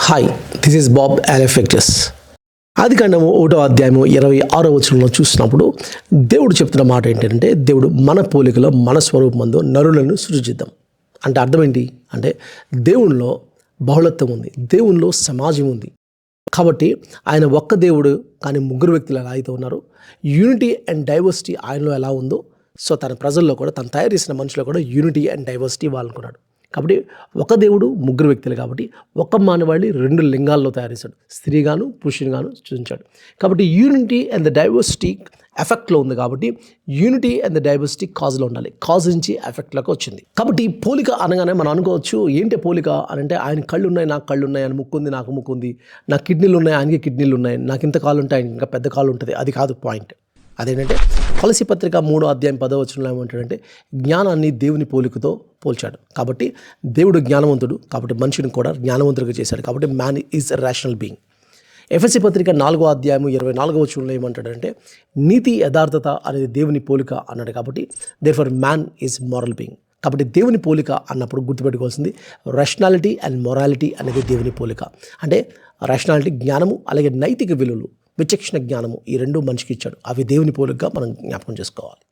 Hi, this is Bob ఎలెఫెక్టస్. ఆదికాండము 1వ అధ్యాయము 26వ వచనంలో చూసినప్పుడు దేవుడు చెప్తున్న మాట ఏంటంటే, దేవుడు మన పోలికలో మన స్వరూపమందు నరులను సృజిద్దాం. అంటే అర్థం ఏంటి అంటే, దేవునిలో బహుళత్వం ఉంది, దేవునిలో సమాజం ఉంది. కాబట్టి ఆయన ఒక్క దేవుడు కానీ ముగ్గురు వ్యక్తులు ఎలా అయితే ఉన్నారు, యూనిటీ అండ్ డైవర్సిటీ ఆయనలో ఎలా ఉందో, సో తన ప్రజల్లో కూడా తను తయారు చేసిన మనుషులో కూడా యూనిటీ అండ్ డైవర్సిటీ వాళ్ళనుకున్నాడు. కాబట్టి ఒక దేవుడు ముగ్గురు వ్యక్తులు, కాబట్టి ఒక మానవాళి రెండు లింగాల్లో తయారు చేశాడు, స్త్రీగాను పురుషునిగాను సృజించాడు. కాబట్టి యూనిటీ అండ్ ద డైవర్సిటీ ఎఫెక్ట్లో ఉంది. కాబట్టి యూనిటీ అండ్ ద డైవర్సిటీ కాజ్లో ఉండాలి, కాజ్ నుంచి ఎఫెక్ట్లోకి వచ్చింది. కాబట్టి పోలిక అనగానే మనం అనుకోవచ్చు, ఏంటి పోలిక అని అంటే, ఆయన కళ్ళు ఉన్నాయి నాకు కళ్ళు ఉన్నాయి, ఆయన ముక్కు ఉంది నాకు ముక్కు ఉంది, నాకు కిడ్నీలు ఉన్నాయి ఆయనకి కిడ్నీలు ఉన్నాయి, నాకు ఇంత కాలు ఉంటాయి ఆయనకి ఇంకా పెద్ద కాలు ఉంటుంది. అది కాదు పాయింట్. అదేంటంటే కొలస్సీ పత్రిక 3వ అధ్యాయం 10వ వచనంలో ఏమంటాడంటే, జ్ఞానాన్ని దేవుని పోలికతో పోల్చాడు. కాబట్టి దేవుడు జ్ఞానవంతుడు, కాబట్టి మనిషిని కూడా జ్ఞానవంతుడిగా చేశాడు. కాబట్టి man is a rational being. ఎఫెసీ పత్రిక 4వ అధ్యాయము 24వ వచనంలో ఏమంటాడంటే, నీతి యథార్థత అనేది దేవుని పోలిక అన్నాడు. కాబట్టి therefore man is moral being. కాబట్టి దేవుని పోలిక అన్నప్పుడు గుర్తుపెట్టుకోవాల్సింది, రేషనాలిటీ అండ్ మొరాలిటీ అనేది దేవుని పోలిక. అంటే రేషనాలిటీ జ్ఞానము, అలాగే నైతిక విలువలు, విచక్షణ జ్ఞానము, ఈ రెండు మనిషికి ఇచ్చాడు. అవి దేవుని పోలికగా మనం జ్ఞాపకం చేసుకోవాలి.